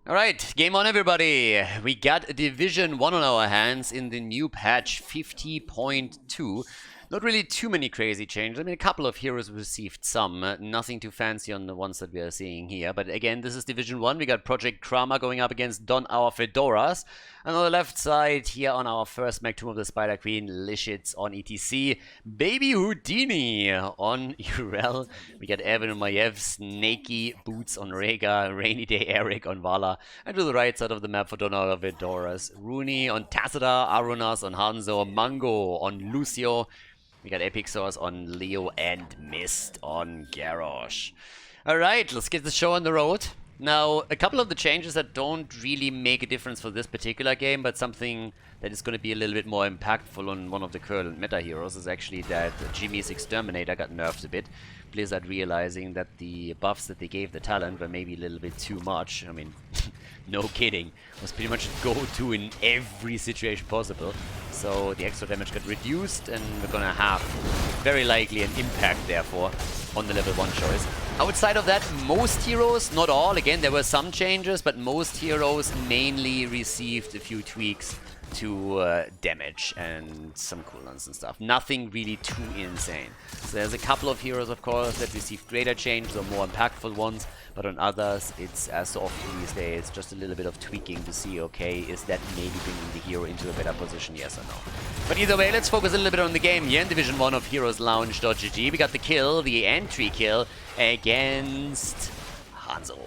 Alright, game on everybody! We got Division 1 on our hands in the new patch 50.2. Not really too many crazy changes. I mean, a couple of heroes received some. Nothing too fancy on the ones that we are seeing here. But again, this is Division 1. We got Project Krama going up against Don Our Fedoras. And on the left side, here on our first mech, Tomb of the Spider Queen, Lishitz on ETC. Baby Houdini on Urel. We got Evan and Maiev, Snaky Boots on Rega, Rainy Day Eric on Vala. And to the right side of the map for Don Our Fedoras, Rooney on Tacita, Arunas on Hanzo, Mango on Lucio. We got Epic Source on Leo and Mist on Garrosh. Alright, let's get the show on the road. Now, a couple of the changes that don't really make a difference for this particular game, but something that is going to be a little bit more impactful on one of the current meta heroes is actually that Jimmy's Exterminator got nerfed a bit. Blizzard realizing that the buffs that they gave the talent were maybe a little bit too much. I mean, no kidding. Was pretty much go-to in every situation possible. So the extra damage got reduced, and we're gonna have very likely an impact, therefore, on the level 1 choice. Outside of that, most heroes, not all, again, there were some changes, but most heroes mainly received a few tweaks to damage and some cooldowns and stuff. Nothing really too insane. So there's a couple of heroes, of course, that received greater changes or more impactful ones, but on others, it's as so often these days just a little bit of tweaking to see, okay, is that maybe bringing the hero into a better position, yes or no. But either way, let's focus a little bit on the game here in Division 1 of HeroesLounge.gg. We got the kill, the entry kill, against Hanzo.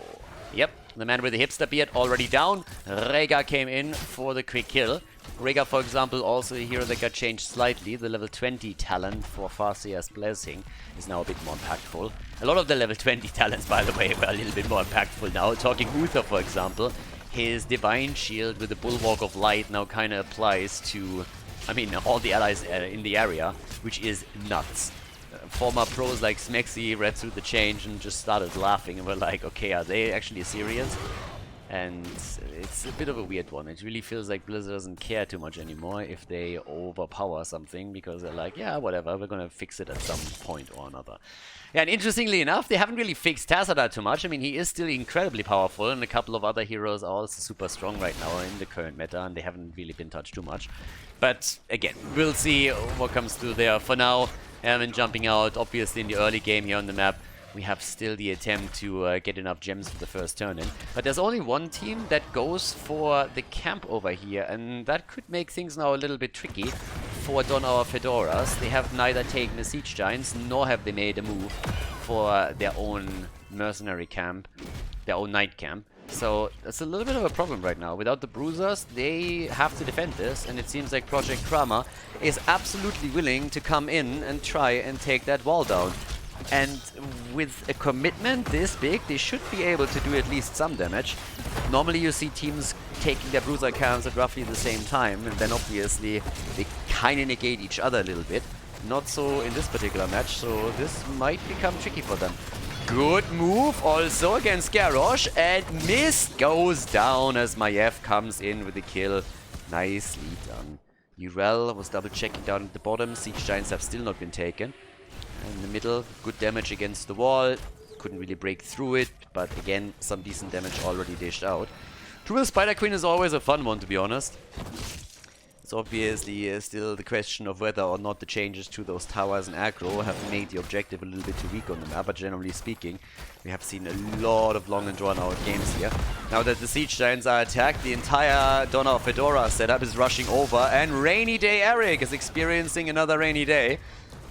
Yep, the man with the hipster beard already down. Rega came in for the quick kill. Rega, for example, also a hero that got changed slightly. The level 20 talent for Farseer's Blessing is now a bit more impactful. A lot of the level 20 talents, by the way, were a little bit more impactful now. Talking Uther, for example, his Divine Shield with the Bulwark of Light now kind of applies to, I mean, all the allies in the area, which is nuts. Former pros like Smexy read through the change and just started laughing and were like, okay, are they actually serious? And it's a bit of a weird one. It really feels like Blizzard doesn't care too much anymore if they overpower something, because they're like, yeah, whatever, we're gonna fix it at some point or another. Yeah, and interestingly enough, they haven't really fixed Tacita too much. I mean, he is still incredibly powerful, and a couple of other heroes are also super strong right now in the current meta, and they haven't really been touched too much. But again, we'll see what comes through there. For now, Erwin jumping out, obviously in the early game here on the map. We have still the attempt to get enough gems for the first turn in. But there's only one team that goes for the camp over here, and that could make things now a little bit tricky for Don Our Fedoras. They have neither taken the Siege Giants, nor have they made a move for their own mercenary camp, their own night camp. So that's a little bit of a problem right now. Without the Bruisers, they have to defend this, and it seems like Project Krama is absolutely willing to come in and try and take that wall down. And with a commitment this big, they should be able to do at least some damage. Normally you see teams taking their bruiser camps at roughly the same time, and then obviously they kind of negate each other a little bit. Not so in this particular match, so this might become tricky for them. Good move also against Garrosh, and Mist goes down as Maiev comes in with the kill. Nicely done. Urel was double checking down at the bottom. Siege Giants have still not been taken. In the middle, good damage against the wall. Couldn't really break through it, but again, some decent damage already dished out. True Spider Queen is always a fun one, to be honest. It's obviously still the question of whether or not the changes to those towers and aggro have made the objective a little bit too weak on the map, but generally speaking, we have seen a lot of long and drawn out games here. Now that the Siege Giants are attacked, the entire Don Our Fedora setup is rushing over, and Rainy Day Eric is experiencing another rainy day.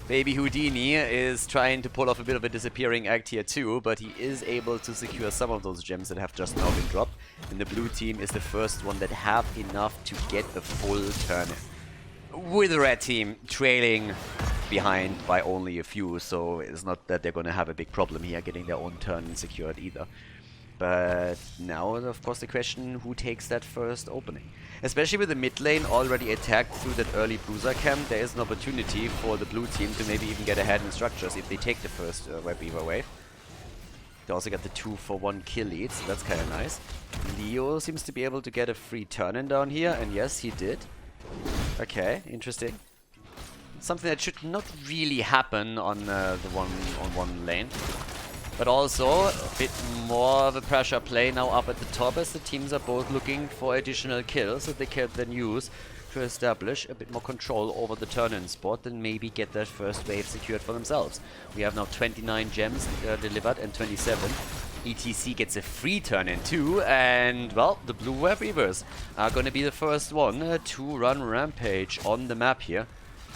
Baby Houdini is trying to pull off a bit of a disappearing act here too, but he is able to secure some of those gems that have just now been dropped. And the blue team is the first one that have enough to get a full turn in. With the red team trailing behind by only a few, so it's not that they're going to have a big problem here getting their own turn secured either. But now, of course, the question, who takes that first opening? Especially with the mid lane already attacked through that early bruiser camp, there is an opportunity for the blue team to maybe even get ahead in structures if they take the first Web Weaver wave. They also got the 2-for-1 kill lead, so that's kind of nice. Leo seems to be able to get a free turn-in down here, and yes, he did. Okay, interesting. Something that should not really happen on the one-on-one lane. but also a bit more of a pressure play now up at the top, as the teams are both looking for additional kills that they can then use to establish a bit more control over the turn-in spot and maybe get that first wave secured for themselves. We have now 29 gems delivered and 27. ETC gets a free turn-in too, and well, the blue web weavers are going to be the first one to run Rampage on the map here.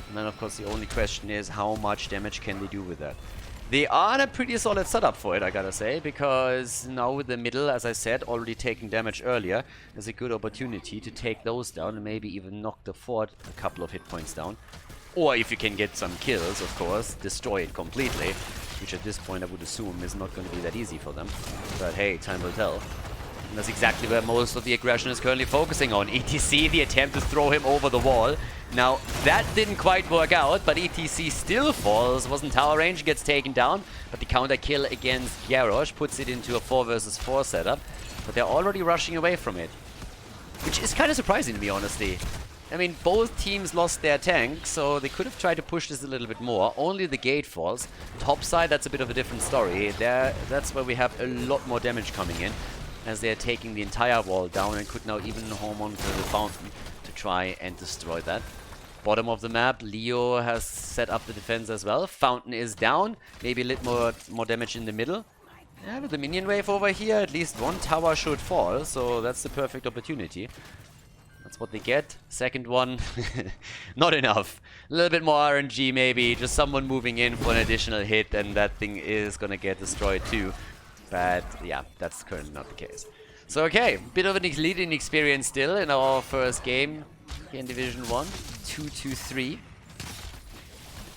And then of course the only question is how much damage can they do with that. They are in a pretty solid setup for it, I gotta say, because now with the middle, as I said, already taking damage earlier, there's a good opportunity to take those down and maybe even knock the fort a couple of hit points down. Or if you can get some kills, of course, destroy it completely, which at this point I would assume is not going to be that easy for them. But hey, time will tell. And that's exactly where most of the aggression is currently focusing on. ETC, the attempt to throw him over the wall. Now, that didn't quite work out, but ETC still falls. Wasn't tower range, gets taken down. But the counter kill against Garrosh puts it into a 4 versus 4 setup. But they're already rushing away from it, which is kind of surprising to me, honestly. I mean, both teams lost their tank, so they could have tried to push this a little bit more. Only the gate falls. Top side, that's a bit of a different story. That's where we have a lot more damage coming in, as they're taking the entire wall down and could now even home onto the fountain to try and destroy that. Bottom of the map, Leo has set up the defense as well. Fountain is down. Maybe a little more damage in the middle. Yeah, with the minion wave over here, at least one tower should fall, so that's the perfect opportunity. That's what they get. Second one, not enough. A little bit more RNG maybe, just someone moving in for an additional hit and that thing is gonna get destroyed too. But yeah, that's currently not the case. So okay, bit of an leading experience still in our first game here in Division 1. 2-2-3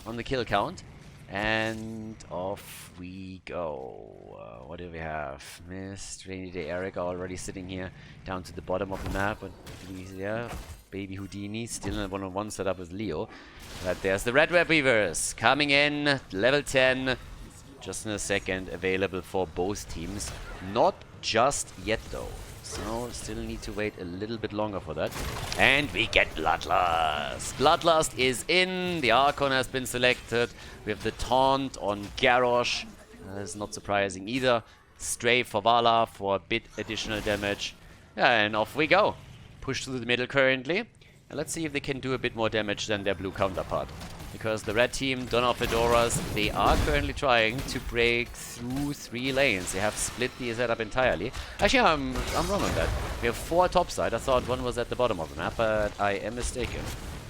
on the kill count. And off we go. What do we have? Mist, Rainy Day Eric already sitting here down to the bottom of the map. But yeah, Baby Houdini still in a one-on-one setup with Leo. But there's the Red Web Weavers coming in, level 10. Just in a second, available for both teams. Not just yet though. So still need to wait a little bit longer for that. And we get Bloodlust. Bloodlust is in. The Archon has been selected. We have the Taunt on Garrosh. That's not surprising either. Stray for Vala for a bit additional damage. Yeah, and off we go. Push through the middle currently. And let's see if they can do a bit more damage than their blue counterpart. Because the red team, Donna Fedoras, they are currently trying to break through 3 lanes. They have split the setup entirely. Actually, I'm wrong on that. We have 4 topside. I thought one was at the bottom of the map, but I am mistaken.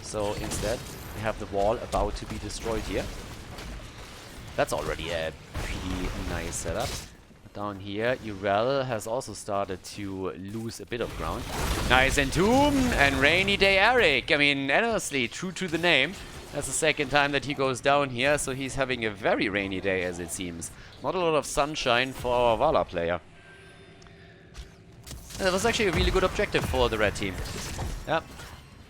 So instead, we have the wall about to be destroyed here. That's already a pretty nice setup. Down here, Urel has also started to lose a bit of ground. Nice Entomb and Rainy Day Eric. I mean, honestly, true to the name. That's the second time that he goes down here, so he's having a very rainy day as it seems. Not a lot of sunshine for our Vala player. That was actually a really good objective for the red team. Yeah,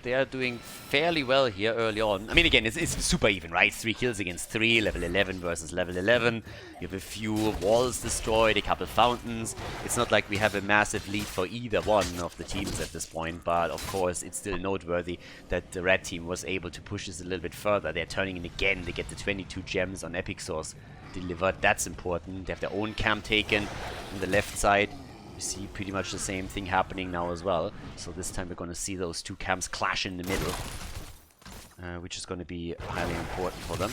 they are doing fairly well here early on. I mean, again, it's super even, right? 3 kills against 3, level 11 versus level 11. You have a few walls destroyed, a couple fountains. It's not like we have a massive lead for either one of the teams at this point, but of course, it's still noteworthy that the red team was able to push this a little bit further. They're turning in again. They get the 22 gems on Epic Source delivered. That's important. They have their own camp taken on the left side. You see pretty much the same thing happening now as well. So this time we're going to see those 2 camps clash in the middle, which is going to be highly important for them.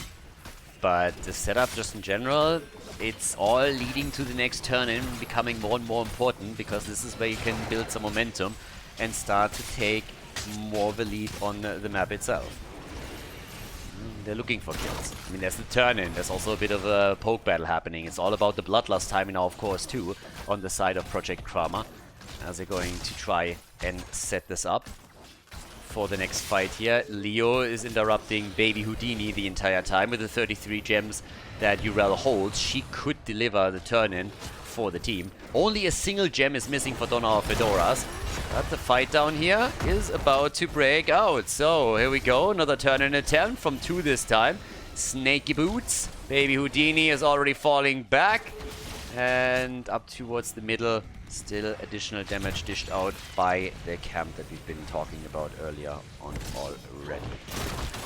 But the setup just in general, it's all leading to the next turn in, becoming more and more important, because this is where you can build some momentum and start to take more of a lead on the map itself. They're looking for kills. I mean, there's the turn-in. There's also a bit of a poke battle happening. It's all about the Bloodlust timing now, of course, too, on the side of Project Krama, as they're going to try and set this up for the next fight here. Leo is interrupting Baby Houdini the entire time with the 33 gems that Urel holds. She could deliver the turn-in for the team. Only a single gem is missing for Donna Fedoras. But the fight down here is about to break out. So here we go. Another turn-in attempt from 2 this time. Snaky Boots. Baby Houdini is already falling back. And up towards the middle. Still additional damage dished out by the camp that we've been talking about earlier on already.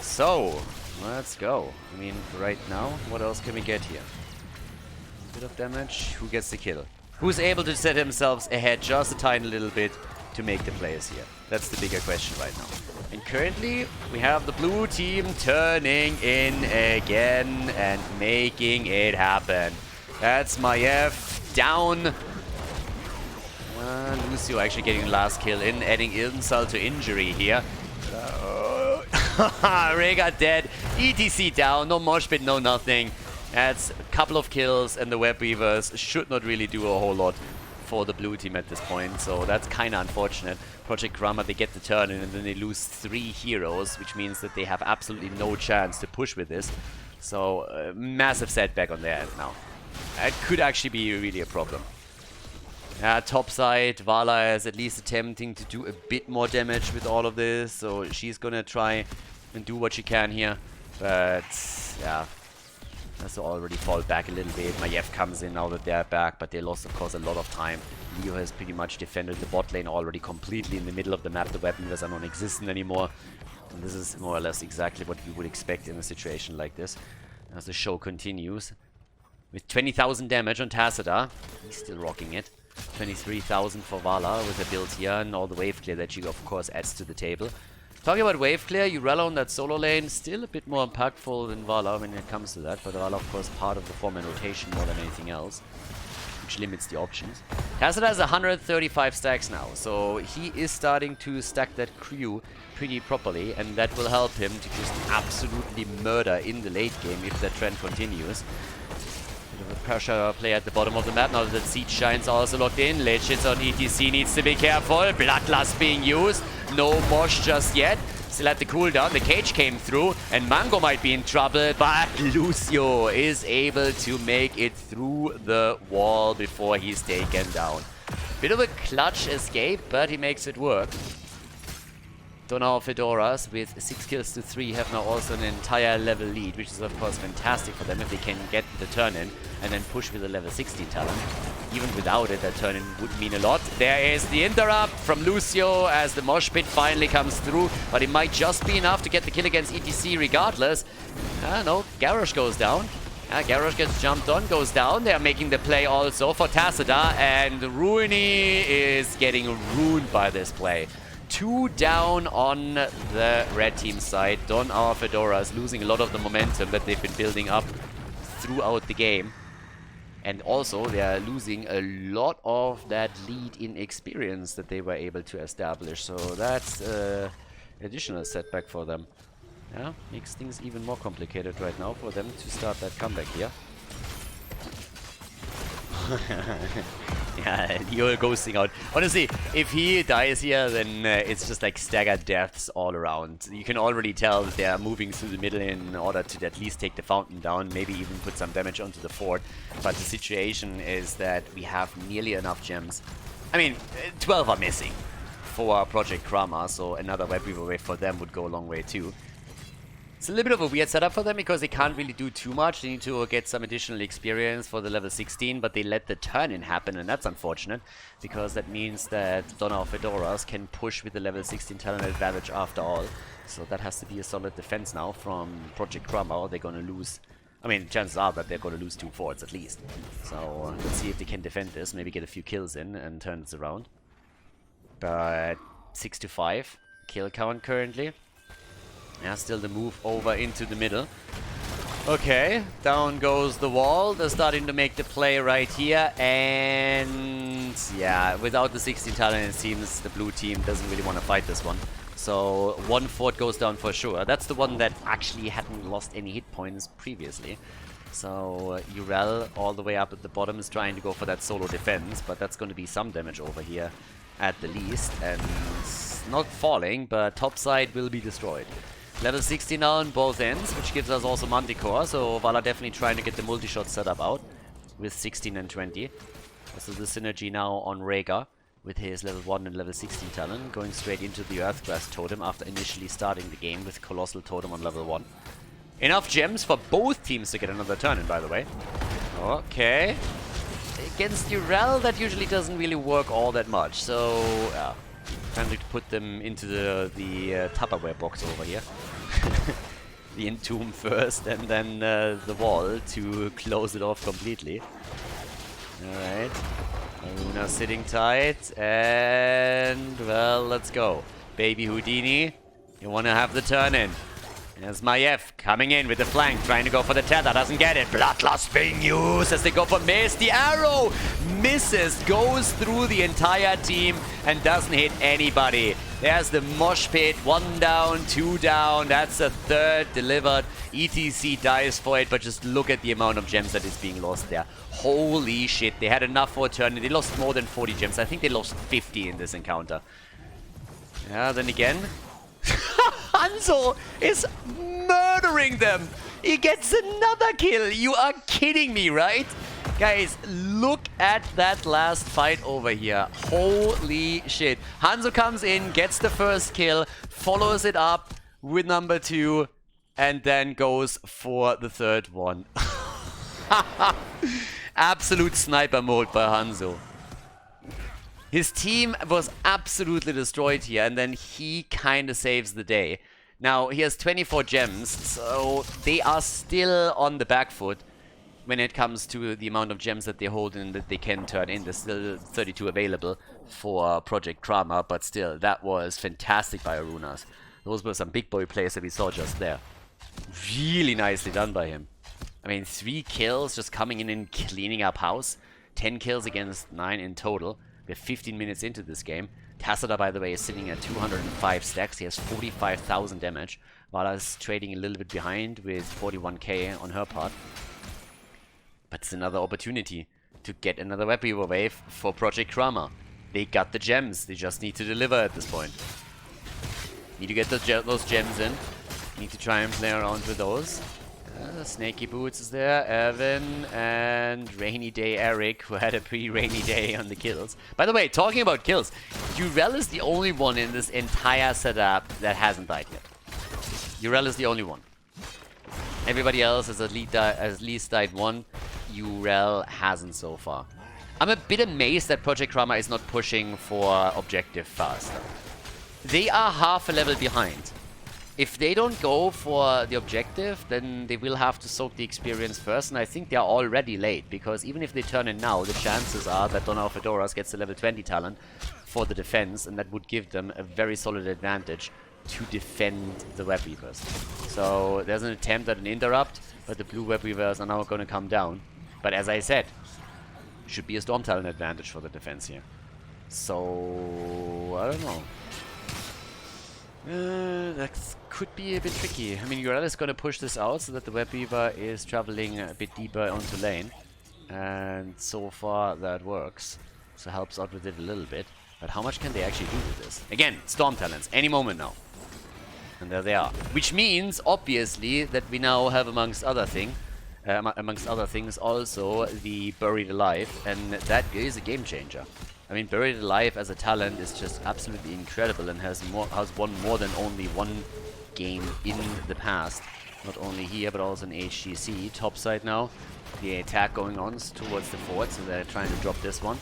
So, let's go. I mean, right now, what else can we get here? Bit of damage. Who gets the kill? Who's able to set himself ahead just a tiny little bit to make the plays here? That's the bigger question right now. And currently, we have the blue team turning in again and making it happen. That's Maiev down. Lucio actually getting the last kill in, adding insult to injury here. Rhaegar dead, ETC down, no mosh pit, no nothing. That's a couple of kills, and the Web Weavers should not really do a whole lot for the blue team at this point, so that's kind of unfortunate. Project Grammar, they get the turn in, and then they lose 3 heroes, which means that they have absolutely no chance to push with this. So, massive setback on their end now. That could actually be really a problem. Top side, Vala is at least attempting to do a bit more damage with all of this, so she's gonna try and do what she can here. But, yeah, has to already fall back a little bit. Maiev comes in now that they're back, but they lost, of course, a lot of time. Leo has pretty much defended the bot lane already completely in the middle of the map. The weapons are non-existent anymore. And this is more or less exactly what we would expect in a situation like this. As the show continues. With 20,000 damage on Tassadar. He's still rocking it. 23,000 for Vala with a build here and all the wave clear that she, of course, adds to the table. Talking about wave clear, Urella on that solo lane, still a bit more impactful than Vala when it comes to that. But Vala, of course, part of the 4-man rotation more than anything else, which limits the options. Tassadar has 135 stacks now, so he is starting to stack that crew pretty properly, and that will help him to just absolutely murder in the late game if that trend continues. Bit of a pressure play at the bottom of the map now that Siege Shine's also locked in. Late shits on ETC needs to be careful. Bloodlust being used. No mosh just yet. Still at the cooldown. The cage came through and Mango might be in trouble, but Lucio is able to make it through the wall before he's taken down. Bit of a clutch escape, but he makes it work. Donau Fedoras with 6 kills to 3 have now also an entire level lead, which is of course fantastic for them if they can get the turn in and then push with a level 16 talent. Even without it, that turn in would mean a lot. There is the interrupt from Lucio as the mosh pit finally comes through, but it might just be enough to get the kill against ETC regardless. No, Garrosh goes down. Garrosh gets jumped on, goes down. They're making the play also for Tassadar, and Ruini is getting ruined by this play. 2 down on the red team side. Don our Fedoras losing a lot of the momentum that they've been building up throughout the game. And also they are losing a lot of that lead in experience that they were able to establish. So that's additional setback for them. Yeah, makes things even more complicated right now for them to start that comeback here. Yeah, Leo ghosting out. Honestly, if he dies here, then it's just like staggered deaths all around. You can already tell that they are moving through the middle in order to at least take the fountain down, maybe even put some damage onto the fort. But the situation is that we have nearly enough gems. I mean, 12 are missing for Project Krama, so another Web Weaver wave for them would go a long way too. It's a little bit of a weird setup for them because they can't really do too much. They need to get some additional experience for the level 16, but they let the turn-in happen, and that's unfortunate because that means that Donau Fedoras can push with the level 16 talent advantage after all. So that has to be a solid defense now from Project Krama, or they're going to lose. I mean, chances are that they're going to lose 2 forts at least. So let's see if they can defend this, maybe get a few kills in and turn this around. But 6-5 kill count currently. Yeah, still the move over into the middle. Okay, down goes the wall. They're starting to make the play right here. And yeah, without the 16 talent, it seems the blue team doesn't really want to fight this one. So 1 fort goes down for sure. That's the one that actually hadn't lost any hit points previously. So Urel all the way up at the bottom is trying to go for that solo defense, but that's going to be some damage over here at the least. And it's not falling, but top side will be destroyed. Level 60 now on both ends, which gives us also Manticore, so Vala definitely trying to get the multi-shot setup out with 16 and 20. So the synergy now on Rhaegar with his level 1 and level 16 talent, going straight into the Earthgrass Totem after initially starting the game with Colossal Totem on level 1. Enough gems for both teams to get another turn in, by the way. Okay. Against Urel, that usually doesn't really work all that much, so yeah. Time to put them into the Tupperware box over here. the entomb first and then the wall to close it off completely. Alright. Aruna sitting tight, and well, let's go. Baby Houdini, you want to have the turn in. There's Maiev coming in with the flank, trying to go for the tether, doesn't get it. Bloodlust being used as they go for miss. The arrow misses, goes through the entire team and doesn't hit anybody. There's the mosh pit, 1 down, 2 down, that's a third delivered. ETC dies for it, but just look at the amount of gems that is being lost there. Holy shit, they had enough for a turn. They lost more than 40 gems. I think they lost 50 in this encounter. Yeah, then again, Hanzo is murdering them. He gets another kill. You are kidding me, right? Guys, look at that last fight over here. Holy shit. Hanzo comes in, gets the first kill, follows it up with number 2, and then goes for the third one. Absolute sniper mode by Hanzo. His team was absolutely destroyed here, and then he kind of saves the day. Now, he has 24 gems, so they are still on the back foot when it comes to the amount of gems that they hold and that they can turn in. There's still 32 available for Project Krama, but still, that was fantastic by Arunas. Those were some big boy plays that we saw just there. Really nicely done by him. I mean, 3 kills just coming in and cleaning up house. 10 kills against 9 in total. We're 15 minutes into this game. Tassada, by the way, is sitting at 205 stacks. He has 45,000 damage. Vala's trading a little bit behind with 41k on her part. But it's another opportunity to get another web weaver wave for Project Krama. They got the gems. They just need to deliver at this point. Need to get those gems in. Need to try and play around with those. Snaky Boots is there, Evan, and Rainy Day Eric, who had a pretty rainy day on the kills. By the way, talking about kills, Urel is the only one in this entire setup that hasn't died yet. Urel is the only one. Everybody else has at least died one. Urel hasn't so far. I'm a bit amazed that Project Krama is not pushing for objective faster. They are half a level behind. If they don't go for the objective, then they will have to soak the experience first, and I think they are already late, because even if they turn in now, the chances are that Donna Fedoras gets the level 20 talent for the defense, and that would give them a very solid advantage to defend the web weavers. So there's an attempt at an interrupt, but the blue web weavers are now going to come down. But as I said, should be a storm talent advantage for the defense here. So I don't know. That could be a bit tricky. I mean, Urel is going to push this out so that the web weaver is traveling a bit deeper onto lane. And so far that works. So helps out with it a little bit. But how much can they actually do with this? Again, storm talents, any moment now. And there they are. Which means, obviously, that we now have amongst other things also the Buried Alive. And that is a game changer. I mean, Buried Alive as a talent is just absolutely incredible and has won more than only one game in the past. Not only here, but also in HGC. Topside now. The attack going on towards the fort, so they're trying to drop this one.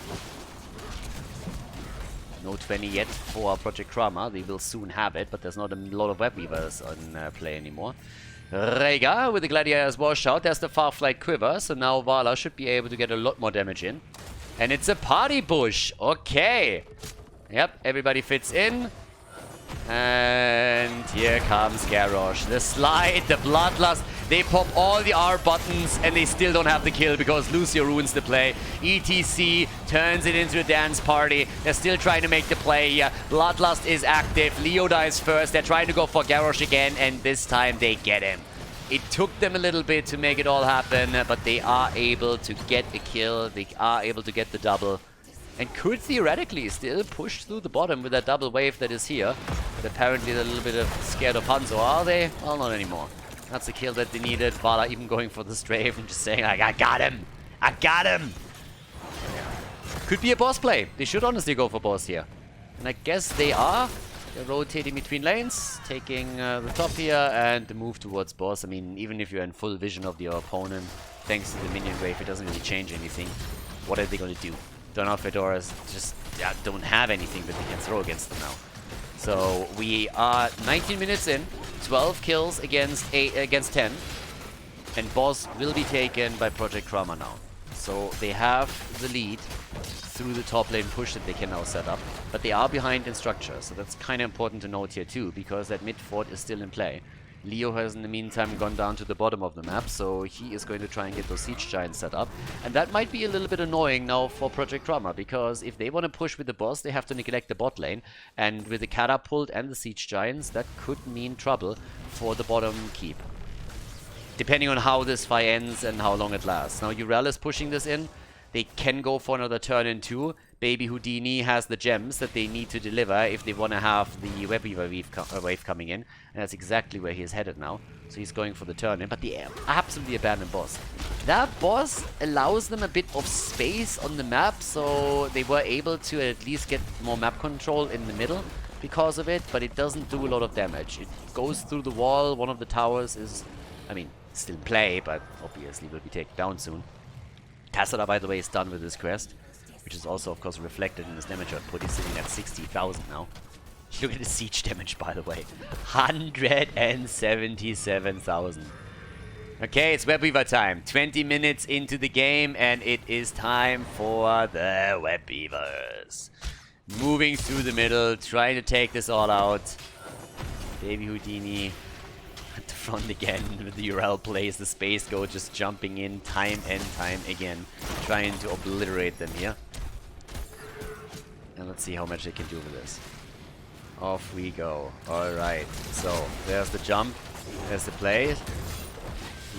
No 20 yet for Project Krama. They will soon have it, but there's not a lot of web weavers on play anymore. Rega with the Gladiator's washout. There's the Farflight Quiver, so now Vala should be able to get a lot more damage in. And it's a party push. Okay. Yep, everybody fits in. And here comes Garrosh. The slide, the bloodlust. They pop all the R buttons and they still don't have the kill because Lucio ruins the play. ETC turns it into a dance party. They're still trying to make the play here. Bloodlust is active. Leo dies first. They're trying to go for Garrosh again, and this time they get him. It took them a little bit to make it all happen, but they are able to get a kill. They are able to get the double. And could theoretically still push through the bottom with that double wave that is here. But apparently they're a little bit scared of Hanzo, are they? Well, not anymore. That's the kill that they needed. Vala even going for the strafe and just saying, like, I got him! I got him! Could be a boss play. They should honestly go for boss here. And I guess they are. They're rotating between lanes, taking the top here, and the move towards boss. I mean, even if you're in full vision of your opponent, thanks to the minion wave, it doesn't really change anything. What are they going to do? Donald Fedoras just don't have anything that they can throw against them now. So we are 19 minutes in. 12 kills against 10. And boss will be taken by Project Kramer now. So they have the lead through the top lane push that they can now set up. But they are behind in structure, so that's kind of important to note here too, because that mid fort is still in play. Leo has in the meantime gone down to the bottom of the map, so he is going to try and get those siege giants set up. And that might be a little bit annoying now for Project Kramer, because if they want to push with the boss, they have to neglect the bot lane. And with the catapult and the siege giants, that could mean trouble for the bottom keep. Depending on how this fight ends and how long it lasts. Now, Urel is pushing this in. They can go for another turn in 2. Baby Houdini has the gems that they need to deliver if they want to have the Web Weaver wave coming in. And that's exactly where he is headed now. So he's going for the turn in. But the absolutely abandoned boss. That boss allows them a bit of space on the map. So they were able to at least get more map control in the middle because of it. But it doesn't do a lot of damage. It goes through the wall. One of the towers is, I mean, still in play, but obviously will be taken down soon. Tassadar, by the way, is done with his quest, which is also, of course, reflected in his damage output. He's sitting at 60,000 now. Look at the siege damage, by the way. 177,000. Okay, it's Web Weaver time. 20 minutes into the game, and it is time for the Web Weavers. Moving through the middle, trying to take this all out. Baby Houdini at the front again with the Urel plays the space go, just jumping in time and time again, trying to obliterate them here. And let's see how much they can do with this. Off we go. Alright, so there's the jump, there's the play.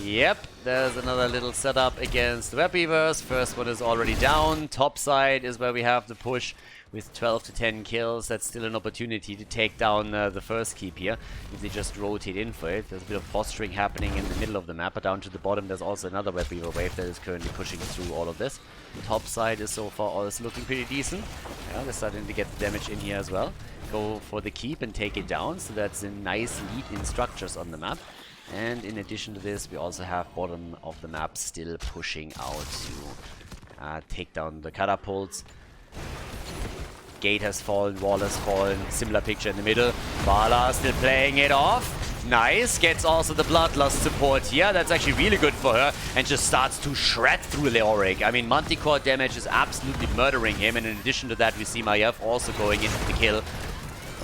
Yep, there's another little setup against the Web Weavers. First one is already down. Top side is where we have the push. With 12 to 10 kills, that's still an opportunity to take down the first keep here. If they just rotate in for it. There's a bit of posturing happening in the middle of the map, but down to the bottom there's also another Web Weaver wave that is currently pushing through all of this. The top side is so far all is looking pretty decent. Yeah, they're starting to get the damage in here as well. Go for the keep and take it down, so that's a nice lead in structures on the map. And in addition to this, we also have bottom of the map still pushing out to take down the catapults. Gate has fallen, wall has fallen, similar picture in the middle. Bala still playing it off. Nice, gets also the Bloodlust support here. That's actually really good for her. And just starts to shred through Leoric. I mean, Manticore damage is absolutely murdering him. And in addition to that, we see Maiev also going into the kill.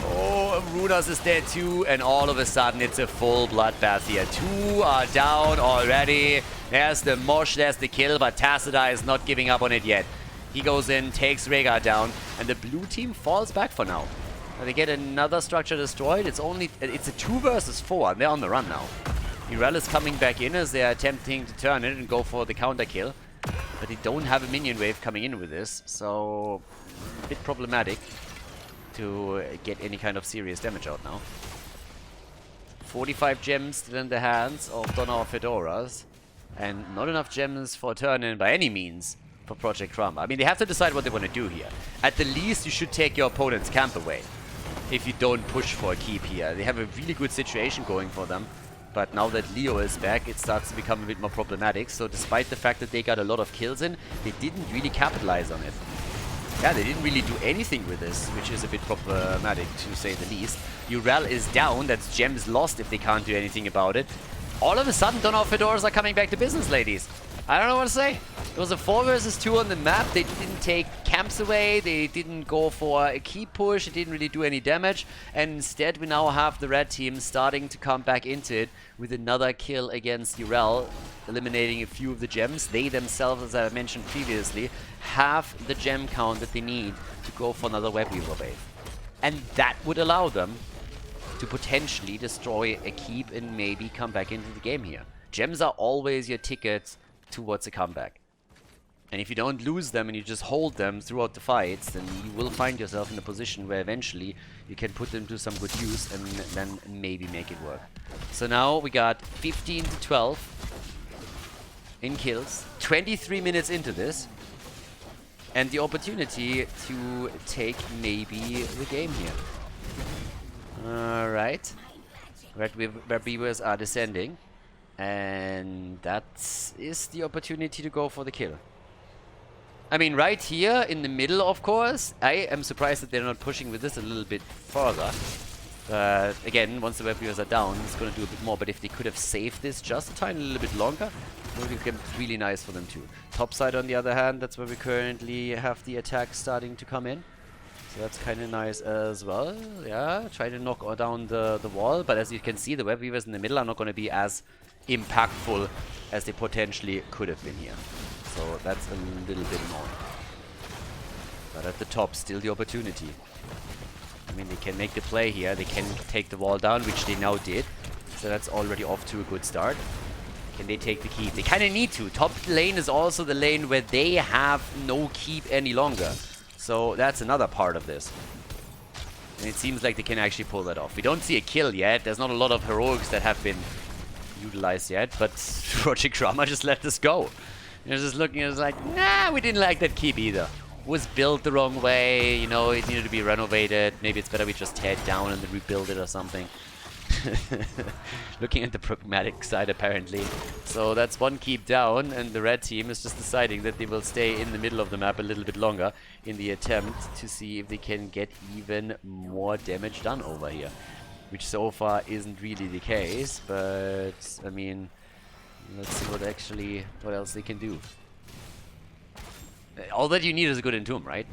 Oh, Runas is dead too. And all of a sudden, it's a full bloodbath here. 2 are down already. There's the Mosh, there's the kill. But Tassadar is not giving up on it yet. He goes in, takes Rhaegar down, and the blue team falls back for now. They get another structure destroyed. It's a 2 versus 4, and they're on the run now. Urel is coming back in as they're attempting to turn it and go for the counter kill. But they don't have a minion wave coming in with this, so a bit problematic to get any kind of serious damage out now. 45 gems still in the hands of Donner Fedoras, and not enough gems for turn-in by any means. For Project Kramer. I mean, they have to decide what they want to do here. At the least, you should take your opponent's camp away if you don't push for a keep here. They have a really good situation going for them, but now that Leo is back, it starts to become a bit more problematic. So despite the fact that they got a lot of kills in, they didn't really capitalize on it. Yeah, they didn't really do anything with this, which is a bit problematic to say the least. Urel is down, that's gems lost if they can't do anything about it. All of a sudden, Donner Fedoras are coming back to business, ladies. I don't know what to say. It was a 4 versus 2 on the map. They didn't take camps away. They didn't go for a keep push. It didn't really do any damage. And instead, we now have the red team starting to come back into it with another kill against Urel, eliminating a few of the gems. They themselves, as I mentioned previously, have the gem count that they need to go for another Web Weaver wave. And that would allow them to potentially destroy a keep and maybe come back into the game here. Gems are always your ticket towards a comeback. And if you don't lose them and you just hold them throughout the fights, then you will find yourself in a position where eventually you can put them to some good use and then maybe make it work. So now we got 15 to 12 in kills, 23 minutes into this, and the opportunity to take maybe the game here. Alright. Red Weavers are descending. And that is the opportunity to go for the kill. I mean, right here in the middle, of course. I am surprised that they're not pushing with this a little bit further. But again, once the web weavers are down, it's going to do a bit more. But if they could have saved this just a tiny little bit longer, it would have been really nice for them too. Top side, on the other hand, that's where we currently have the attack starting to come in. So that's kind of nice as well. Yeah, try to knock down the wall. But as you can see, the web weavers in the middle are not going to be as impactful as they potentially could have been here. So that's a little bit annoying. But at the top, still the opportunity. I mean, they can make the play here. They can take the wall down, which they now did. So that's already off to a good start. Can they take the keep? They kind of need to. Top lane is also the lane where they have no keep any longer. So that's another part of this. And it seems like they can actually pull that off. We don't see a kill yet. There's not a lot of heroics that have been utilized yet. But Project Drama just let this go. You're just looking at it like, nah, we didn't like that keep either. Was built the wrong way, you know, it needed to be renovated. Maybe it's better we just tear it down and then rebuild it or something. Looking at the pragmatic side, apparently. So that's one keep down, and the red team is just deciding that they will stay in the middle of the map a little bit longer in the attempt to see if they can get even more damage done over here. Which so far isn't really the case, but I mean, let's see what else they can do. All that you need is a good entomb, right?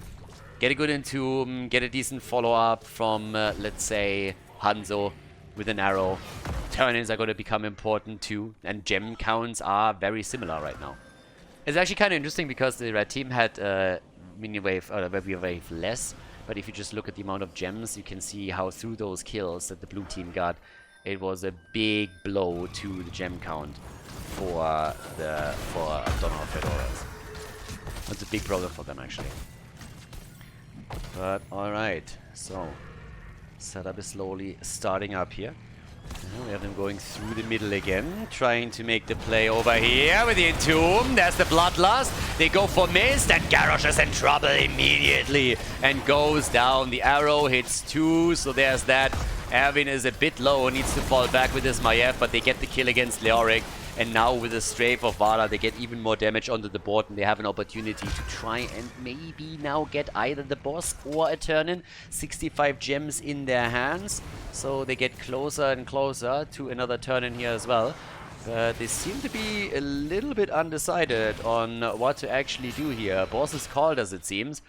Get a good entomb, get a decent follow-up from, let's say, Hanzo with an arrow. Turn-ins are going to become important too, and gem counts are very similar right now. It's actually kind of interesting because the red team had mini wave, or web wave less, but if you just look at the amount of gems, you can see how through those kills that the blue team got, it was a big blow to the gem count for Donald Fedoras. That's a big problem for them, actually. But, alright. So, setup is slowly starting up here. We have them going through the middle again, trying to make the play over here with the Entomb. There's the Bloodlust. They go for Mist, and Garrosh is in trouble immediately and goes down. The arrow hits 2, so there's that. Erwin is a bit low, needs to fall back with his Maiev, but they get the kill against Leoric. And now with the strafe of Vara, they get even more damage onto the board, and they have an opportunity to try and maybe now get either the boss or a turn-in. 65 gems in their hands, so they get closer and closer to another turn-in here as well. But they seem to be a little bit undecided on what to actually do here. Boss is called, as it seems.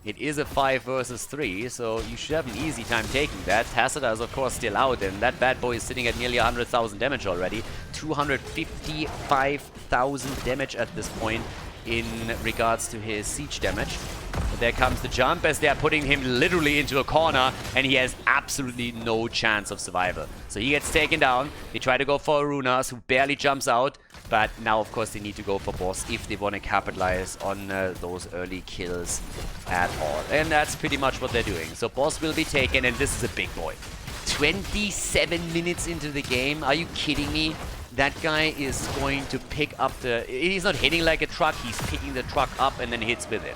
It is a 5 versus 3, so you should have an easy time taking that. Hassada is of course still out, and that bad boy is sitting at nearly 100,000 damage already. 255,000 damage at this point in regards to his siege damage. But there comes the jump as they are putting him literally into a corner, and he has absolutely no chance of survival. So he gets taken down. They try to go for Arunas, who barely jumps out. But now, of course, they need to go for boss if they want to capitalize on those early kills at all. And that's pretty much what they're doing. So boss will be taken, and this is a big boy. 27 minutes into the game. Are you kidding me? That guy is going to pick up the... He's not hitting like a truck. He's picking the truck up and then hits with it.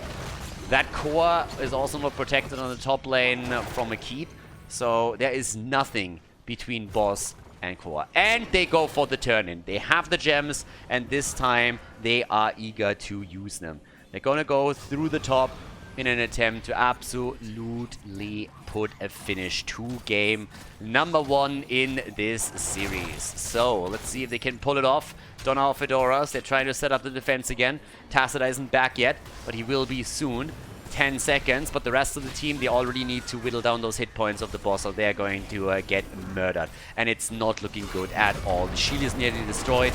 That core is also not protected on the top lane from a keep. So there is nothing between boss and core. And they go for the turn-in. They have the gems, and this time they are eager to use them. They're gonna go through the top in an attempt to absolutely put a finish to game number 1 in this series. So, let's see if they can pull it off. Donal Fedoras, they're trying to set up the defense again. Tassada isn't back yet, but he will be soon. 10 seconds, but the rest of the team, they already need to whittle down those hit points of the boss, or they're going to get murdered. And it's not looking good at all. The shield is nearly destroyed.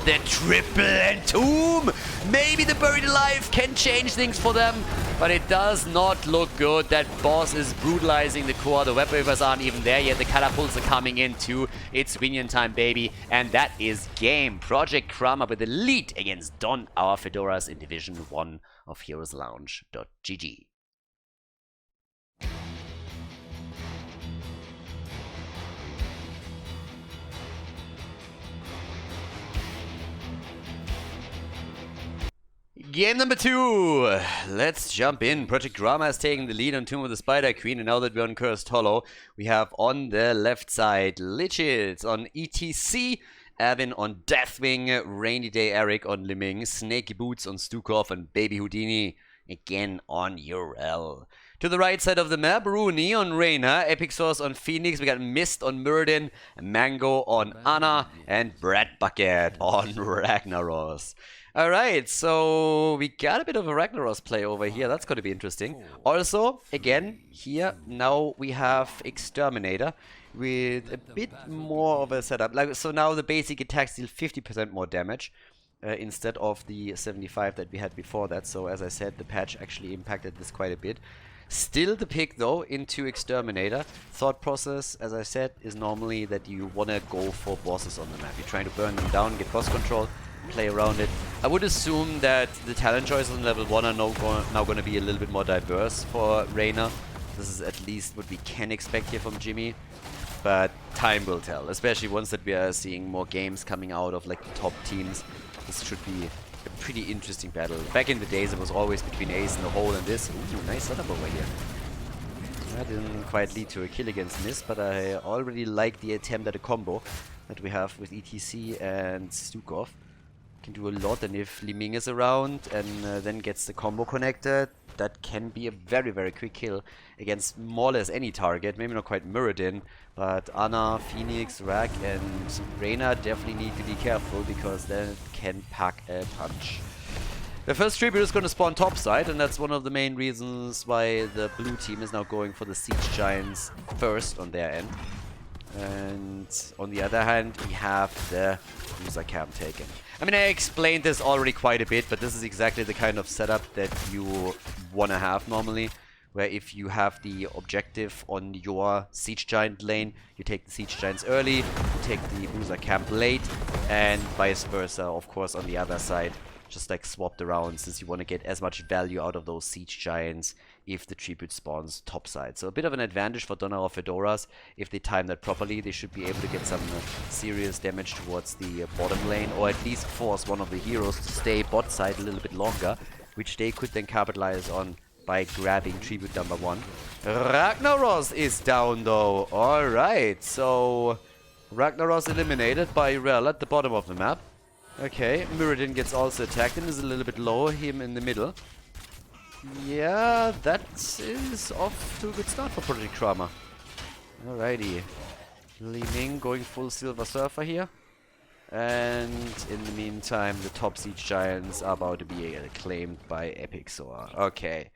The triple entomb! Maybe the buried alive can change things for them, but it does not look good. That boss is brutalizing the core. The web wavers aren't even there yet. The catapults are coming in too. It's minion time, baby. And that is game. Project Krama with the lead against Don our Fedoras in Division 1 of HeroesLounge.gg. Game number 2. Let's jump in. Project Drama is taking the lead on Tomb of the Spider Queen, and now that we're on Cursed Hollow, we have on the left side Lichits on ETC, Evan on Deathwing, Rainy Day Eric on Liming, Snaky Boots on Stukov, and Baby Houdini again on Urel. To the right side of the map, Rooney on Reyna, Epic Source on Phoenix, we got Mist on Muradin, Mango on Ana, and Brad Bucket on Ragnaros. Alright, so we got a bit of a Ragnaros play over here, that's going to be interesting. Also, again, here, now we have Exterminator with a bit more of a setup. Like, so now the basic attack deals 50% more damage. Instead of the 75 that we had before that. So as I said, the patch actually impacted this quite a bit. Still the pick though into Exterminator. Thought process, as I said, is normally that you want to go for bosses on the map. You're trying to burn them down, get boss control, play around it. I would assume that the talent choices on level 1 are now going to be a little bit more diverse for Reyna. This is at least what we can expect here from Jimmy. But time will tell, especially once that we are seeing more games coming out of like the top teams. This should be a pretty interesting battle. Back in the days, it was always between Ace and the Hole and this. Ooh, nice setup over here. That didn't quite lead to a kill against Mist, but I already like the attempt at a combo that we have with ETC and Stukov. Can do a lot, and if Li Ming is around and then gets the combo connected, that can be a very, very quick kill against more or less any target. Maybe not quite Muradin, but Ana, Phoenix, Rag, and Reyna definitely need to be careful because they can pack a punch. The first tribute is going to spawn topside, and that's one of the main reasons why the blue team is now going for the Siege Giants first on their end. And on the other hand, we have the user camp taken. I mean, I explained this already quite a bit, but this is exactly the kind of setup that you want to have normally. Where if you have the objective on your Siege Giant lane, you take the Siege Giants early, you take the Bruiser Camp late, and vice versa, of course, on the other side. Just like swapped around, since you want to get as much value out of those Siege Giants if the tribute spawns topside. So a bit of an advantage for Donner or Fedoras. If they time that properly, they should be able to get some serious damage towards the bottom lane, or at least force one of the heroes to stay bot side a little bit longer, which they could then capitalize on by grabbing tribute number 1. Ragnaros is down though. Alright, so Ragnaros eliminated by Rel at the bottom of the map. Okay, Muradin gets also attacked and is a little bit low, him in the middle. Yeah, that is off to a good start for Project Trauma. Alrighty. Li Ming going full Silver Surfer here. And in the meantime, the top Siege Giants are about to be claimed by Epic Soar. Okay.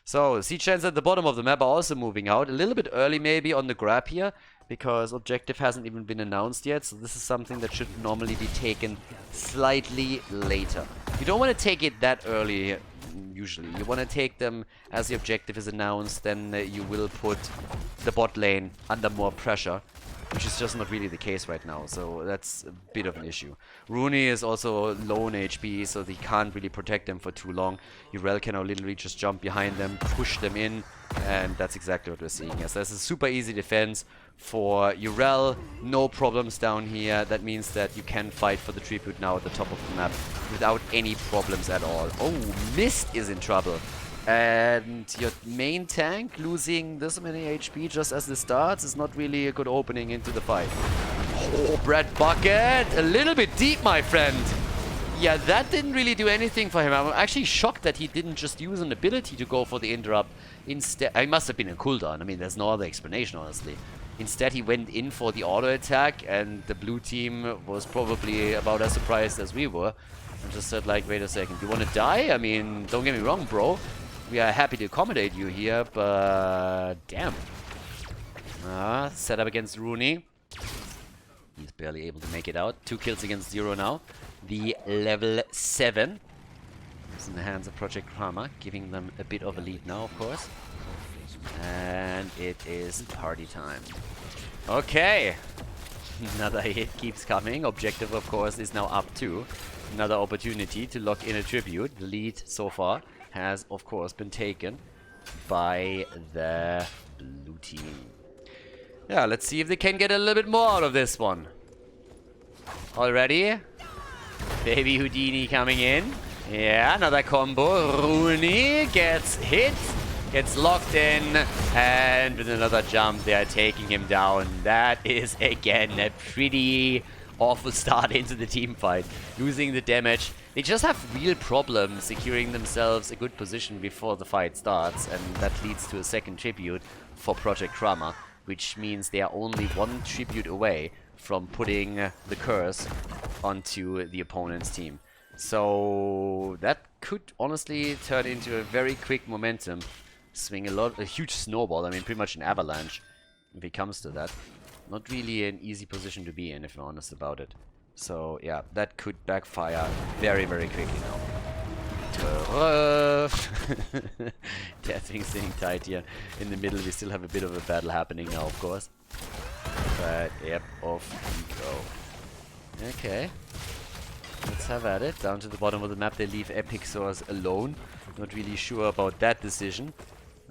So, Siege Giants at the bottom of the map are also moving out. A little bit early maybe on the grab here, because objective hasn't even been announced yet. So this is something that should normally be taken slightly later. You don't want to take it that early, usually. You want to take them as the objective is announced, then you will put the bot lane under more pressure, which is just not really the case right now, so that's a bit of an issue. Rooney is also low on HP, so they can't really protect them for too long. Urel can now literally just jump behind them, push them in, and that's exactly what we're seeing. Yes, that's a super easy defense for Urel. No problems down here. That means that you can fight for the tribute now at the top of the map without any problems at all. Oh, Mist is in trouble. And your main tank losing this many HP just as it starts is not really a good opening into the fight. Oh, Brad Bucket! A little bit deep, my friend! Yeah, that didn't really do anything for him. I'm actually shocked that he didn't just use an ability to go for the interrupt. Instead, I must have been in cooldown. I mean, there's no other explanation, honestly. Instead, he went in for the auto attack, and the blue team was probably about as surprised as we were. And just said, like, wait a second, you want to die? I mean, don't get me wrong, bro. We are happy to accommodate you here, but damn. Set up against Rooney. He's barely able to make it out. 2 kills against 0 now. The level 7 is in the hands of Project Trauma, giving them a bit of a lead now, of course. And it is party time. Okay. Another hit keeps coming. Objective, of course, is now up too. Another opportunity to lock in a tribute. The lead so far has, of course, been taken by the blue team. Yeah, let's see if they can get a little bit more out of this one. Already? Baby Houdini coming in. Yeah, another combo. Rooney gets hit, gets locked in, and with another jump, they are taking him down. That is, again, a pretty awful start into the team fight. Losing the damage They just have real problems securing themselves a good position before the fight starts, and that leads to a second tribute for Project Krama, which means they are only one tribute away from putting the curse onto the opponent's team. So that could honestly turn into a very quick momentum swing, a huge snowball. I mean, pretty much an avalanche if it comes to that. Not really an easy position to be in, if I'm honest about it. So yeah, that could backfire very, very quickly now. Deathwing sitting tight here in the middle. We still have a bit of a battle happening now, of course. But yep, off we go. Okay. Let's have at it. Down to the bottom of the map, they leave Epic Source alone. Not really sure about that decision.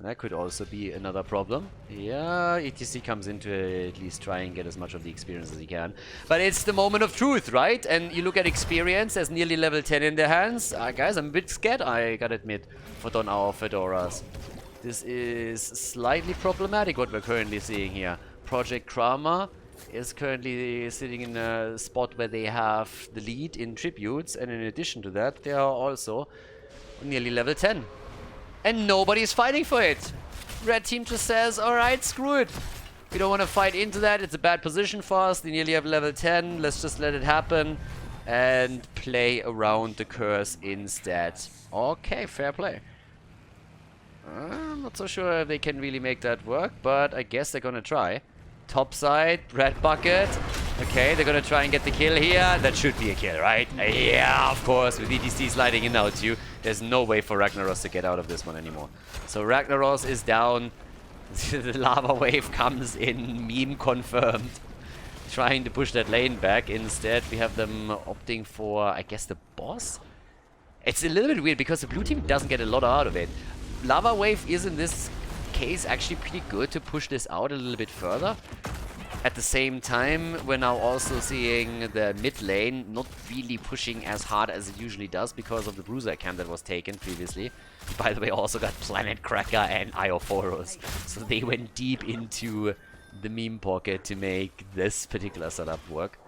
That could also be another problem. Yeah, ETC comes into it, at least try and get as much of the experience as he can. But it's the moment of truth, right? And you look at experience, there's nearly level 10 in their hands. Guys, I'm a bit scared, I gotta admit, for our Fedoras. This is slightly problematic, what we're currently seeing here. Project Krama is currently sitting in a spot where they have the lead in tributes, and in addition to that, they are also nearly level 10. And nobody's fighting for it. Red team just says, alright, screw it. We don't want to fight into that. It's a bad position for us. They nearly have level 10. Let's just let it happen and play around the curse instead. Okay, fair play. I'm not so sure if they can really make that work, but I guess they're gonna try. Top side, red bucket. Okay, they're gonna try and get the kill here. That should be a kill, right? Yeah, of course, with ETC sliding in now too. There's no way for Ragnaros to get out of this one anymore. So Ragnaros is down. The lava wave comes in, meme confirmed. Trying to push that lane back. Instead, we have them opting for, I guess, the boss? It's a little bit weird because the blue team doesn't get a lot out of it. Lava wave is in this case actually pretty good to push this out a little bit further. At the same time, we're now also seeing the mid lane not really pushing as hard as it usually does because of the bruiser camp that was taken previously. By the way, also got Planet Cracker and Iophorus. So they went deep into the meme pocket to make this particular setup work.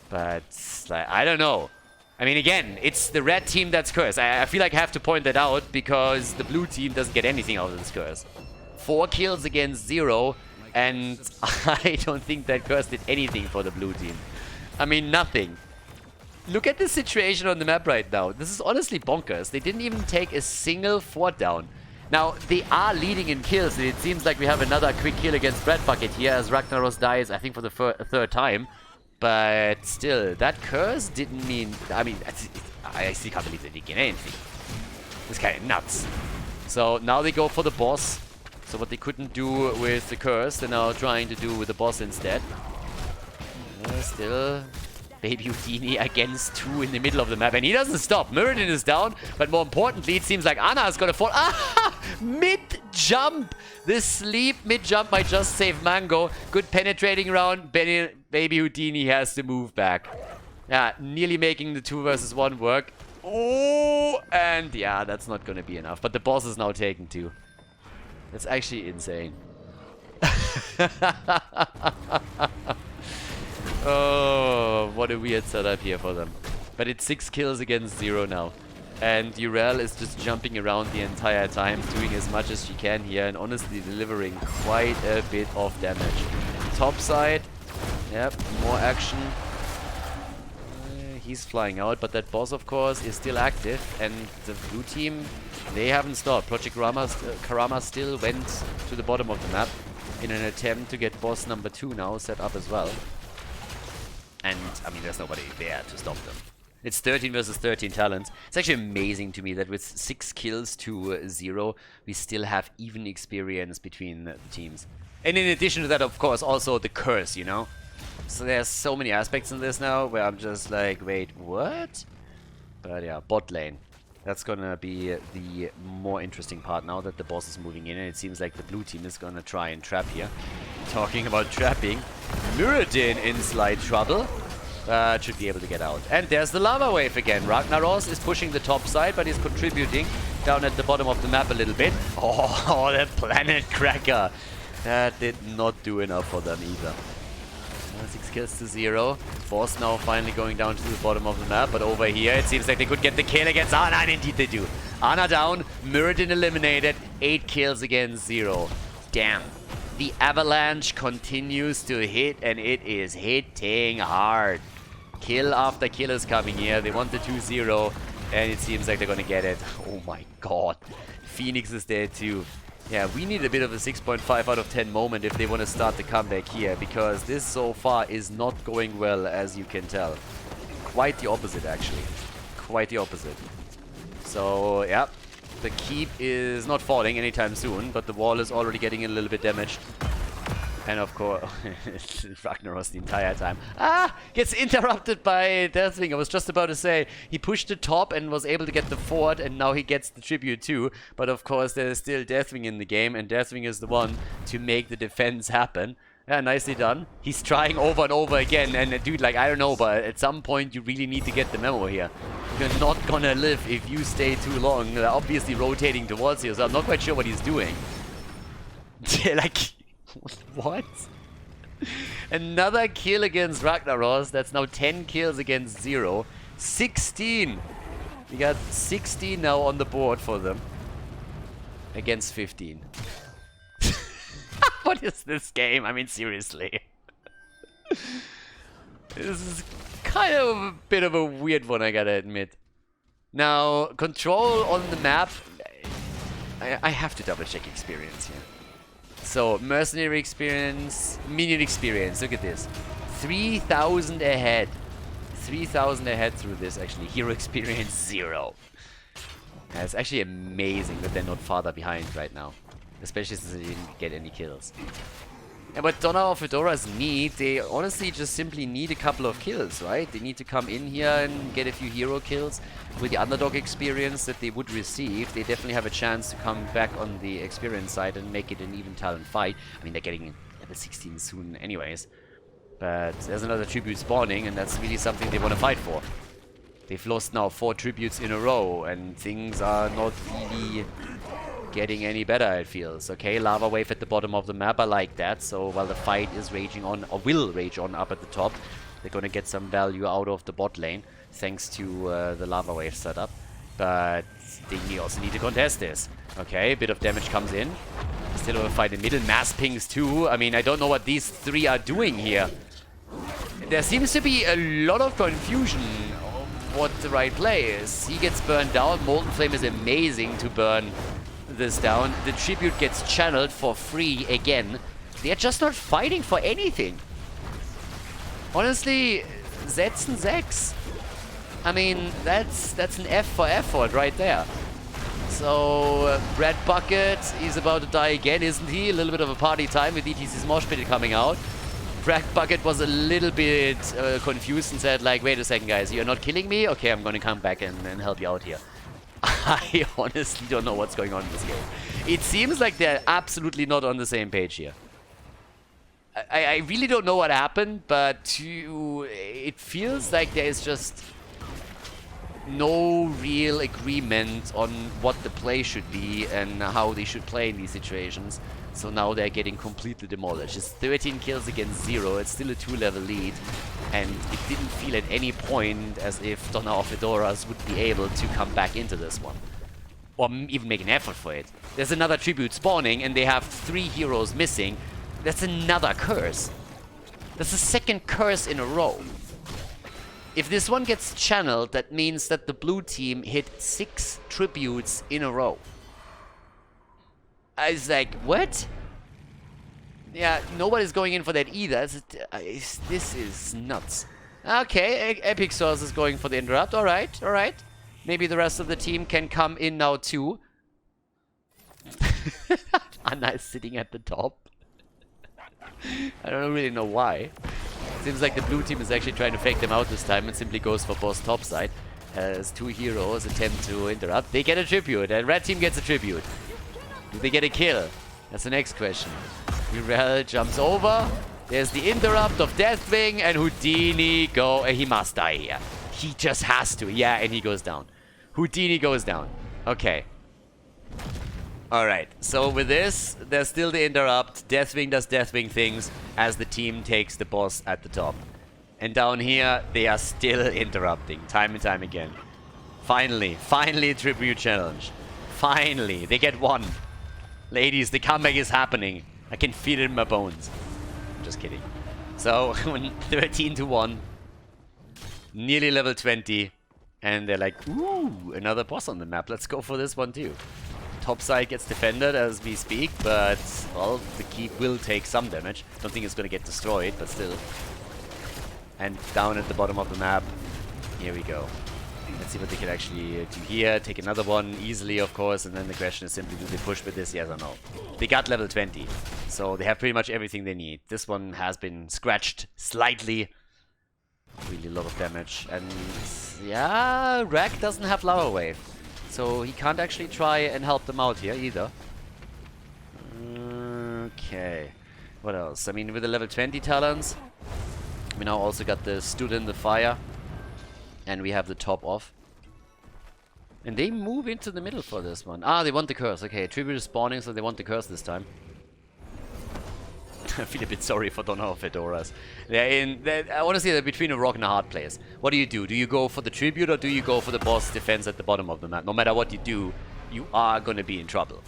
But, like, I don't know. I mean, again, it's the red team that's cursed. I feel like I have to point that out because the blue team doesn't get anything out of this curse. 4 kills against 0, and I don't think that curse did anything for the blue team. I mean, nothing. Look at the situation on the map right now. This is honestly bonkers. They didn't even take a single fort down. Now, they are leading in kills, and it seems like we have another quick kill against Red Bucket here as Ragnaros dies, I think, for the third time. But still, that curse didn't mean... I mean, I still can't believe they didn't get anything. It's kind of nuts. So now they go for the boss. So what they couldn't do with the curse, they're now trying to do with the boss instead. Still, Baby Houdini against 2 in the middle of the map. And he doesn't stop. Muradin is down. But more importantly, it seems like Anna is going to fall. Ah! Mid-jump! This sleep mid-jump might just save Mango. Good penetrating round. Baby Houdini has to move back. Yeah, nearly making the 2 versus 1 work. Oh! And yeah, that's not going to be enough. But the boss is now taken too. That's actually insane. Oh, what a weird setup here for them. But it's 6 kills against 0 now. And Urel is just jumping around the entire time, doing as much as she can here, and honestly delivering quite a bit of damage. Top side, yep, more action. He's flying out, but that boss, of course, is still active, and the blue team, they haven't stopped. Project Karama still went to the bottom of the map in an attempt to get boss number 2 now set up as well. And, I mean, there's nobody there to stop them. It's 13 versus 13 talents. It's actually amazing to me that with 6 kills to 0, we still have even experience between the teams. And in addition to that, of course, also the curse, you know? So there's so many aspects in this now where I'm just like, wait, what? But yeah, bot lane. That's gonna be the more interesting part now that the boss is moving in, and it seems like the blue team is gonna try and trap here. Talking about trapping, Muradin in slight trouble. Should be able to get out. And there's the lava wave again. Ragnaros is pushing the top side, but he's contributing down at the bottom of the map a little bit. Oh, that Planet Cracker. That did not do enough for them either. 6 kills to 0. Boss now finally going down to the bottom of the map, but over here it seems like they could get the kill against Ana, and indeed they do. Ana down, Muradin eliminated, 8 kills against 0. Damn. The avalanche continues to hit, and it is hitting hard. Kill after kill is coming here. They want the 2-0, and it seems like they're gonna get it. Oh my god. Phoenix is there too. Yeah, we need a bit of a 6.5 out of 10 moment if they want to start the comeback here, because this so far is not going well, as you can tell. Quite the opposite, actually. Quite the opposite. So, yeah, the keep is not falling anytime soon, but the wall is already getting a little bit damaged. And of course, Ragnaros the entire time. Gets interrupted by Deathwing. I was just about to say, he pushed the top and was able to get the fort, and now he gets the tribute too. But of course, there's still Deathwing in the game, and Deathwing is the one to make the defense happen. Yeah, nicely done. He's trying over and over again, and dude, like, I don't know, but at some point you really need to get the memo here. You're not gonna live if you stay too long. They're obviously rotating towards you, so I'm not quite sure what he's doing. Like... What? Another kill against Ragnaros. That's now 10 kills against 0. 16! We got 16 now on the board for them. Against 15. What is this game? I mean, seriously. This is kind of a bit of a weird one, I gotta admit. Now, control on the map. I have to double check experience here. So, mercenary experience, minion experience, look at this. 3,000 ahead. 3,000 ahead through this, actually. Hero experience, 0. Yeah, it's actually amazing that they're not farther behind right now. Especially since they didn't get any kills. Yeah, but Donna or Fedora's need, they honestly just simply need a couple of kills, right? They need to come in here and get a few hero kills. With the underdog experience that they would receive, they definitely have a chance to come back on the experience side and make it an even talent fight. I mean, they're getting level 16 soon anyways. But there's another tribute spawning, and that's really something they want to fight for. They've lost now 4 tributes in a row, and things are not really getting any better, it feels. Okay, lava wave at the bottom of the map, I like that. So while the fight is raging on, or will rage on up at the top, they're gonna get some value out of the bot lane, thanks to the lava wave setup. But they also need to contest this. Okay, a bit of damage comes in. Still a fight in middle, mass pings too. I mean, I don't know what these 3 are doing here. There seems to be a lot of confusion of what the right play is. He gets burned down. Molten Flame is amazing to burn this down. The tribute gets channeled for free again. They're just not fighting for anything. Honestly, Zeds and Zex. I mean, that's an F for effort right there. So, Brad Bucket, he's about to die again, isn't he? A little bit of a party time with ETC's Mosh Pit coming out. Brad Bucket was a little bit confused and said, like, wait a second, guys, you're not killing me? Okay, I'm gonna come back and help you out here. I honestly don't know what's going on in this game. It seems like they're absolutely not on the same page here. I really don't know what happened, but it feels like there is just no real agreement on what the play should be and how they should play in these situations. So now they're getting completely demolished. It's 13 kills against 0. It's still a 2-level lead. And it didn't feel at any point as if Donna or Fedoras would be able to come back into this one. Or even make an effort for it. There's another tribute spawning and they have 3 heroes missing. That's another curse. That's the second curse in a row. If this one gets channeled, that means that the blue team hit 6 tributes in a row. I was like, what? Yeah, nobody's going in for that either. This is nuts. Okay, Epic Source is going for the interrupt. Alright, alright. Maybe the rest of the team can come in now too. Anna is sitting at the top. I don't really know why. Seems like the blue team is actually trying to fake them out this time and simply goes for boss topside. As 2 heroes attempt to interrupt. They get a tribute and red team gets a tribute. Do they get a kill? That's the next question. Urel jumps over. There's the interrupt of Deathwing and Houdini go. He must die here. He just has to. Yeah, and he goes down. Houdini goes down. Okay. Alright, so with this, there's still the interrupt. Deathwing does Deathwing things as the team takes the boss at the top. And down here, they are still interrupting, time and time again. Finally a tribute challenge. Finally, they get one. Ladies, the comeback is happening. I can feel it in my bones. I'm just kidding. So, 13 to 1. Nearly level 20. And they're like, ooh, another boss on the map. Let's go for this one too. Top side gets defended as we speak, but, well, the keep will take some damage. Don't think it's going to get destroyed, but still. And down at the bottom of the map, here we go. Let's see what they can actually do here. Take another one easily, of course, and then the question is simply, do they push with this, yes or no? They got level 20, so they have pretty much everything they need. This one has been scratched slightly. Really a lot of damage. And, yeah, Rack doesn't have Lava Wave. So he can't actually try and help them out here either. Okay. What else? I mean, with the level 20 talents, we now also got the Stood in the Fire. And we have the top off. And they move into the middle for this one. Ah, they want the curse. Okay, tribute is spawning, so they want the curse this time. I feel a bit sorry for Donna of Fedoras. I want to say they're between a rock and a hard place. What do? Do you go for the tribute or do you go for the boss defense at the bottom of the map? No matter what you do, you are going to be in trouble.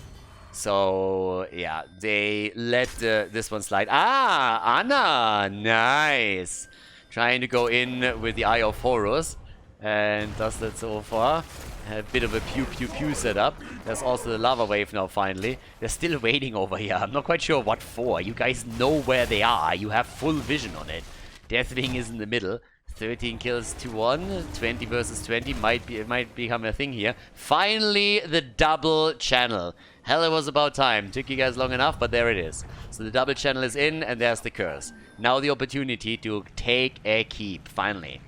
So, yeah, they let this one slide. Ah, Anna! Nice! Trying to go in with the Eye of Horus. And does that so far. A bit of a pew setup. There's also the lava wave now finally. They're still waiting over here. I'm not quite sure what for. You guys know where they are. You have full vision on it. Deathwing is in the middle. 13 kills to 1. 20 versus 20 it might become a thing here. Finally the double channel. Hell, it was about time. Took you guys long enough, but there it is. So the double channel is in and there's the curse. Now the opportunity to take a keep. Finally.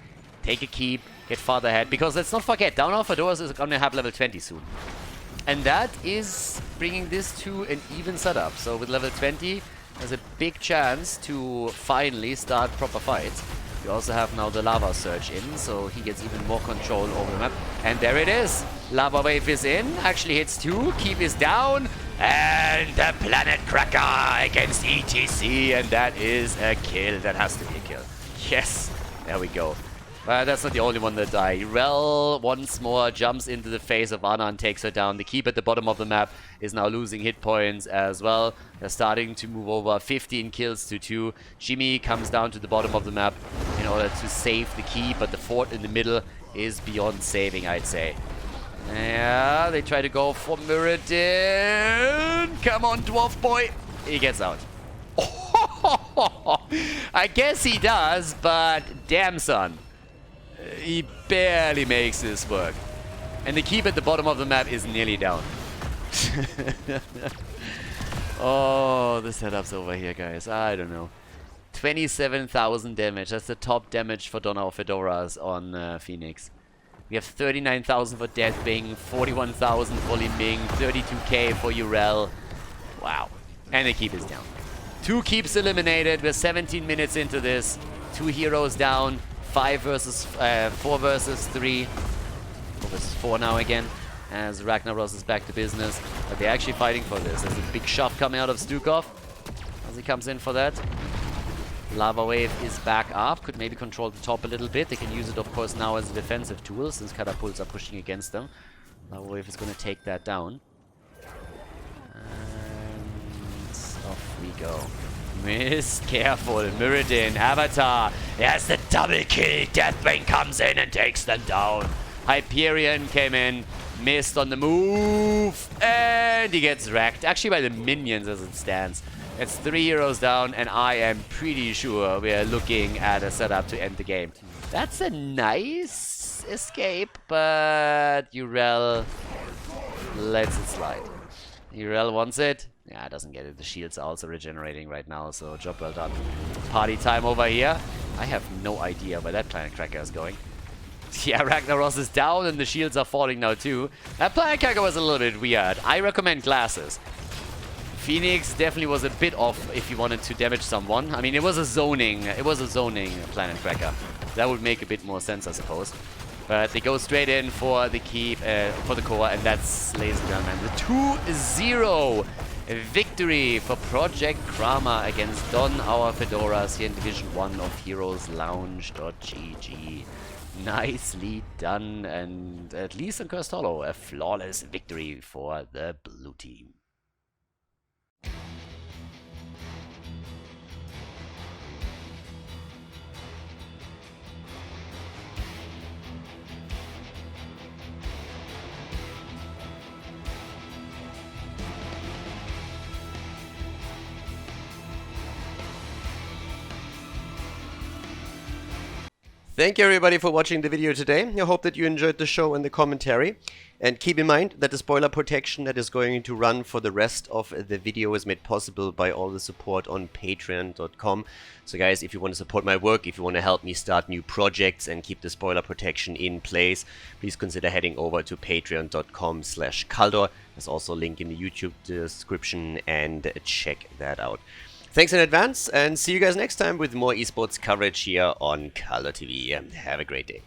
Take a keep. Get farther ahead, because let's not forget, Down of Fedoras is going to have level 20 soon. And that is bringing this to an even setup. So with level 20, there's a big chance to finally start proper fights. We also have now the Lava Surge in, so he gets even more control over the map. And there it is. Lava Wave is in, actually hits 2, Keep is down, and the Planet Cracker against ETC, and that is a kill. That has to be a kill. Yes, there we go. That's not the only one that died. Rel once more jumps into the face of Anna and takes her down. The keep at the bottom of the map is now losing hit points as well. They're starting to move over. 15 kills to 2. Jimmy comes down to the bottom of the map in order to save the keep, but the fort in the middle is beyond saving, I'd say. Yeah, they try to go for Mirrodin. Come on, Dwarf Boy. He gets out. I guess he does, but damn, son. He barely makes this work. And the keep at the bottom of the map is nearly down. Oh, the setup's over here, guys. I don't know. 27,000 damage. That's the top damage for Donna of Fedoras on Phoenix. We have 39,000 for Deathwing, 41,000 for Liming, 32k for Urel. Wow. And the keep is down. 2 keeps eliminated. We're 17 minutes into this. 2 heroes down. 4 versus 3. 4 versus 4 now again. As Ragnaros is back to business. But they're actually fighting for this. There's a big shove coming out of Stukov. As he comes in for that. Lava Wave is back up. Could maybe control the top a little bit. They can use it, of course, now as a defensive tool, since catapults are pushing against them. Lava Wave is going to take that down. And off we go. Miss, careful. Mirrodin, Avatar. There's the double kill. Deathwing comes in and takes them down. Hyperion came in. Missed on the move. And he gets wrecked. Actually by the minions as it stands. It's 3 heroes down, and I am pretty sure we are looking at a setup to end the game. That's a nice escape, but Urel lets it slide. Urel wants it. Yeah, doesn't get it. The shields are also regenerating right now, so job well done. Party time over here. I have no idea where that Planet Cracker is going. Yeah, Ragnaros is down, and the shields are falling now too. That Planet Cracker was a little bit weird. I recommend glasses. Phoenix definitely was a bit off if you wanted to damage someone. I mean, it was a zoning Planet Cracker. That would make a bit more sense, I suppose. But they go straight in for the key, for the core, and that's, ladies and gentlemen, the 2-0 victory for Project Krama against Don our Fedoras here in Division 1 of Heroes Lounge.gg. Nicely done, and at least in Cursed Hollow, a flawless victory for the blue team. Thank you everybody for watching the video today. I hope that you enjoyed the show and the commentary. And keep in mind that the spoiler protection that is going to run for the rest of the video is made possible by all the support on patreon.com. So guys, if you want to support my work, if you want to help me start new projects and keep the spoiler protection in place, please consider heading over to patreon.com/Khaldor. There's also a link in the YouTube description, and check that out. Thanks in advance, and see you guys next time with more esports coverage here on Khaldor TV. Have a great day.